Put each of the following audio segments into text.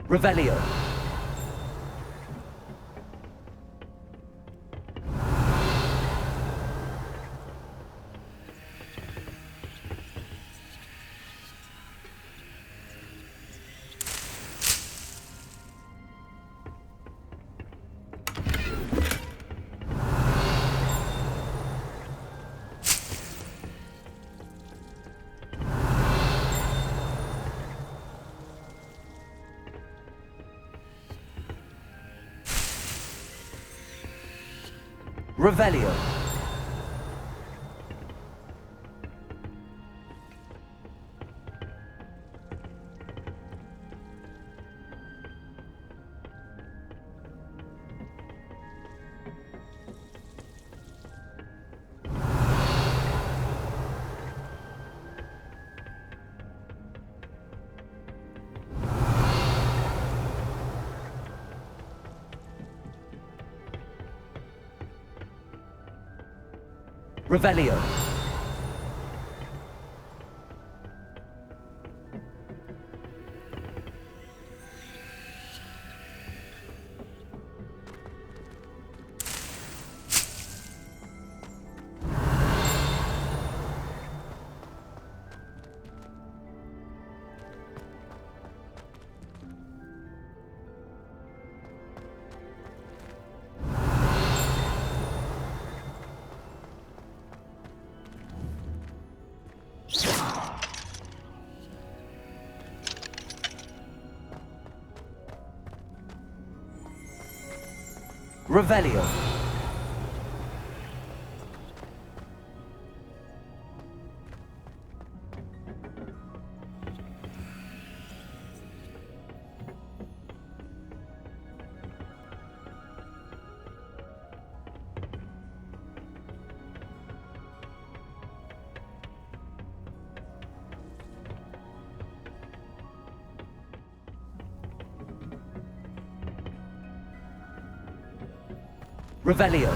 Revelio. Revelio. Revelio. Revelio. Revelio.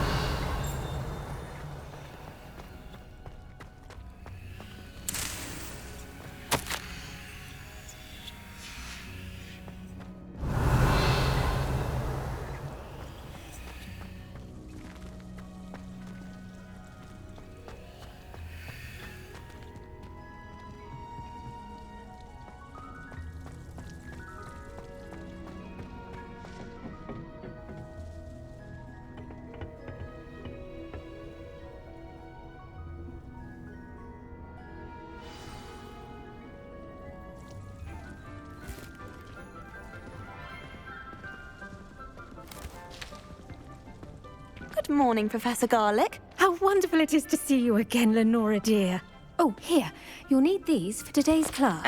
Good morning, Professor Garlick. How wonderful it is to see you again, Lenora dear. Oh, here. You'll need these for today's class.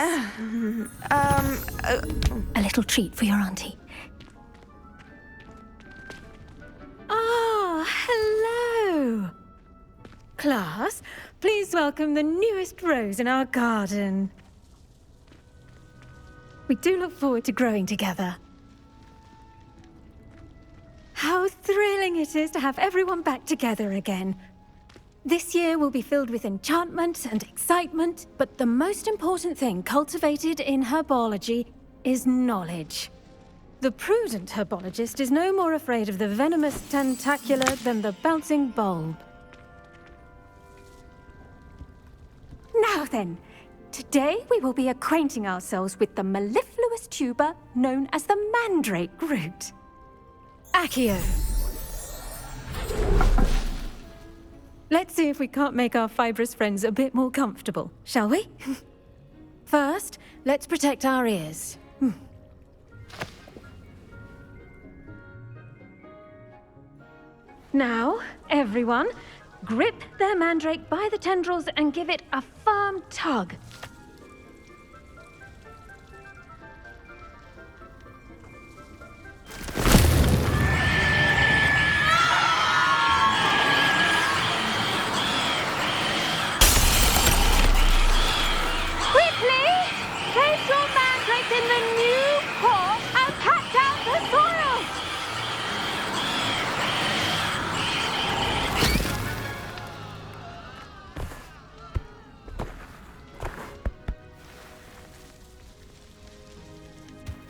A little treat for your auntie. Ah, hello. Class, please welcome the newest rose in our garden. We do look forward to growing together. How thrilling it is to have everyone back together again. This year will be filled with enchantment and excitement, but the most important thing cultivated in herbology is knowledge. The prudent herbologist is no more afraid of the venomous tentacula than the bouncing bulb. Now then, today we will be acquainting ourselves with the mellifluous tuber known as the mandrake root. Accio. Let's see if we can't make our fibrous friends a bit more comfortable, shall we? First, let's protect our ears. Now, everyone, grip their mandrake by the tendrils and give it a firm tug. In the new core and packed out the soil!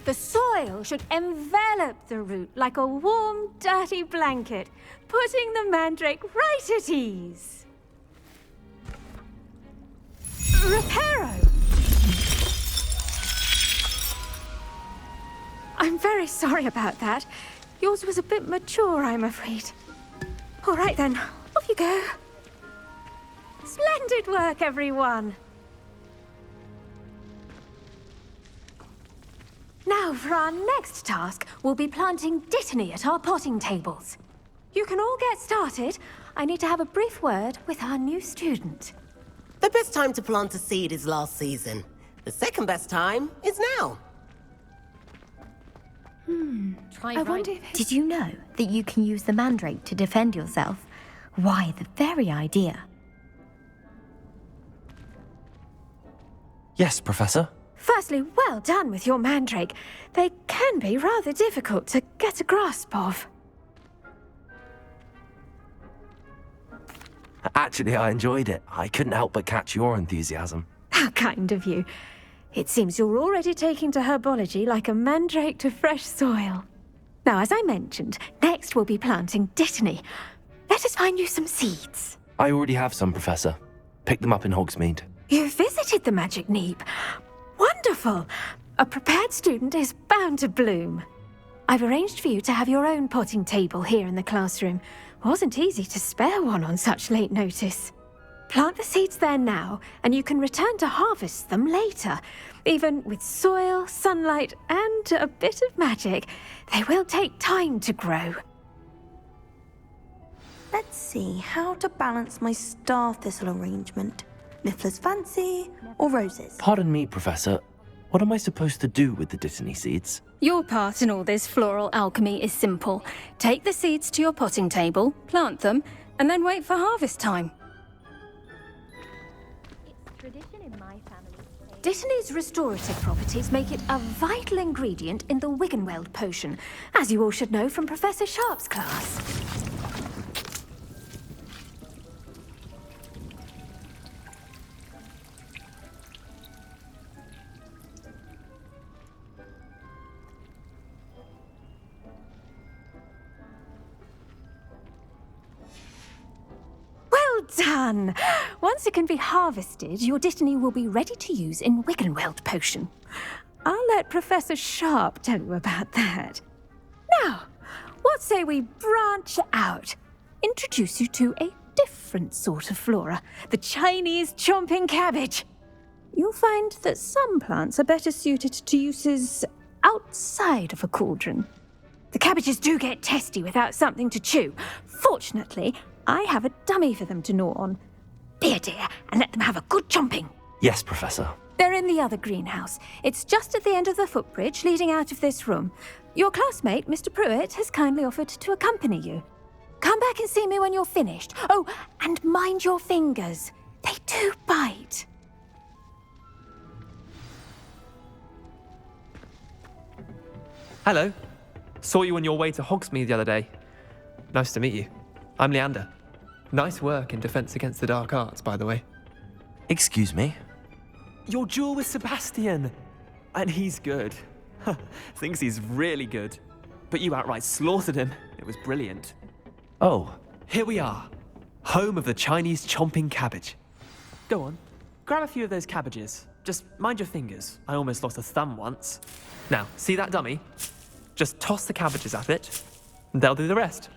The soil soil should envelop the root like a warm, dirty blanket, putting the mandrake right at ease. Reparo! I'm very sorry about that. Yours was a bit mature, I'm afraid. All right then, off you go. Splendid work, everyone. Now, for our next task, we'll be planting dittany at our potting tables. You can all get started. I need to have a brief word with our new student. The best time to plant a seed is last season. The second best time is now. I wonder if Did you know that you can use the mandrake to defend yourself? Why, the very idea. Yes, Professor. Firstly, well done with your mandrake. They can be rather difficult to get a grasp of. Actually, I enjoyed it. I couldn't help but catch your enthusiasm. How kind of you. It seems you're already taking to herbology like a mandrake to fresh soil. Now, as I mentioned, next we'll be planting dittany. Let us find you some seeds. I already have some, Professor. Picked them up in Hogsmeade. You visited the Magic Neep. Wonderful! A prepared student is bound to bloom. I've arranged for you to have your own potting table here in the classroom. Wasn't easy to spare one on such late notice. Plant the seeds there now, and you can return to harvest them later. Even with soil, sunlight, and a bit of magic, they will take time to grow. Let's see how to balance my star thistle arrangement. Niffler's fancy or roses? Pardon me, Professor. What am I supposed to do with the dittany seeds? Your part in all this floral alchemy is simple. Take the seeds to your potting table, plant them, and then wait for harvest time. Dittany's restorative properties make it a vital ingredient in the Wiggenweld potion, as you all should know from Professor Sharp's class. Well done! Once it can be harvested, your dittany will be ready to use in Wiggenweld potion. I'll let Professor Sharp tell you about that. Now, what say we branch out? Introduce you to a different sort of flora, the Chinese chomping cabbage. You'll find that some plants are better suited to uses outside of a cauldron. The cabbages do get testy without something to chew. Fortunately, I have a dummy for them to gnaw on. Be a dear and let them have a good chomping. Yes, Professor. They're in the other greenhouse. It's just at the end of the footbridge leading out of this room. Your classmate, Mr. Pruitt, has kindly offered to accompany you. Come back and see me when you're finished. Oh, and mind your fingers. They do bite. Hello. Saw you on your way to Hogsmeade the other day. Nice to meet you. I'm Leander. Nice work in Defense Against the Dark Arts, by the way. Excuse me? Your duel with Sebastian! And he's good. Thinks he's really good. But you outright slaughtered him. It was brilliant. Oh, Here we are. Home of the Chinese chomping cabbage. Go on. Grab a few of those cabbages. Just mind your fingers. I almost lost a thumb once. Now, see that dummy? Just toss the cabbages at it, and they'll do the rest.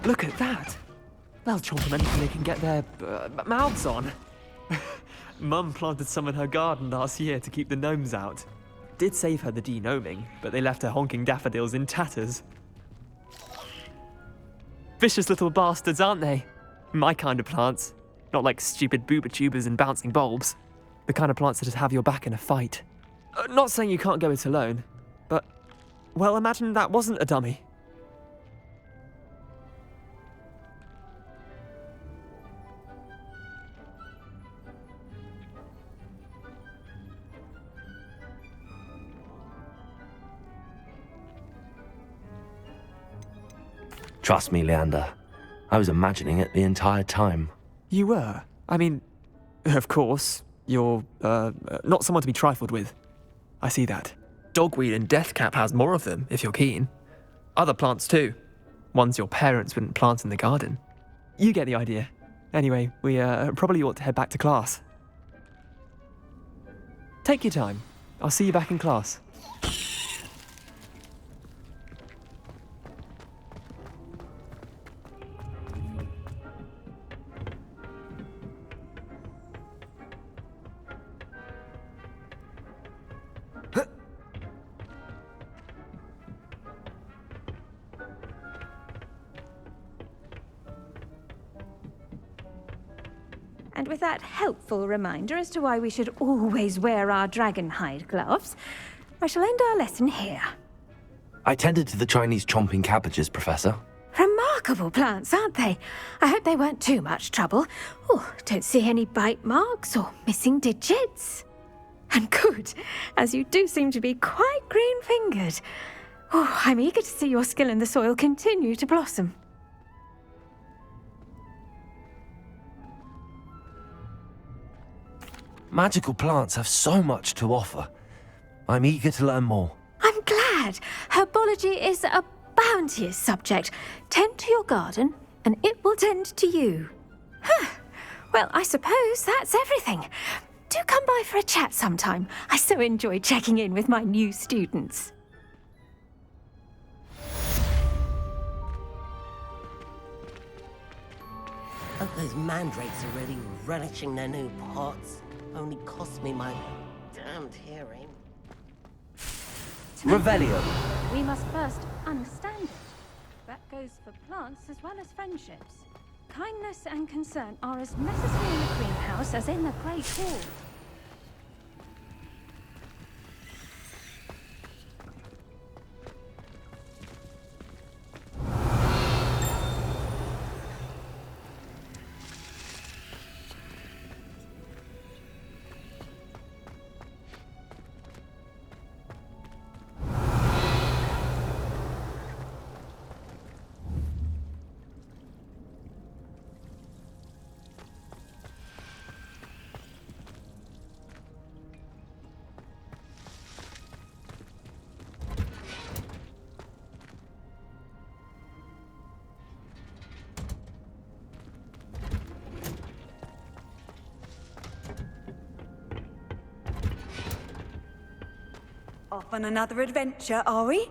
Look at that! They'll chomp them anything they can get their mouths on. Mum planted some in her garden last year to keep the gnomes out. Did save her the de-gnoming, but they left her honking daffodils in tatters. Vicious little bastards, aren't they? My kind of plants. Not like stupid booba tubers and bouncing bulbs. The kind of plants that just have your back in a fight. Not saying you can't go it alone, but, well, imagine that wasn't a dummy. Trust me, Leander. I was imagining it the entire time. You were? I mean, of course, you're, not someone to be trifled with. I see that. Dogweed and deathcap has more of them, if you're keen. Other plants too. Ones your parents wouldn't plant in the garden. You get the idea. Anyway, we probably ought to head back to class. Take your time. I'll see you back in class. And with that helpful reminder as to why we should always wear our dragon hide gloves, I shall end our lesson here. I tended to the Chinese chomping cabbages, Professor. Remarkable plants, aren't they? I hope they weren't too much trouble. Oh, don't see any bite marks or missing digits. And good, as you do seem to be quite green-fingered. Oh, I'm eager to see your skill in the soil continue to blossom. Magical plants have so much to offer. I'm eager to learn more. I'm glad. Herbology is a bounteous subject. Tend to your garden, and it will tend to you. Huh. Well, I suppose that's everything. Do come by for a chat sometime. I so enjoy checking in with my new students. Hope those mandrakes are really relishing their new pots. Only cost me my damned hearing. Revelio. We must first understand it. That goes for plants as well as friendships. Kindness and concern are as necessary in the greenhouse as in the Great Hall. Off on another adventure, are we?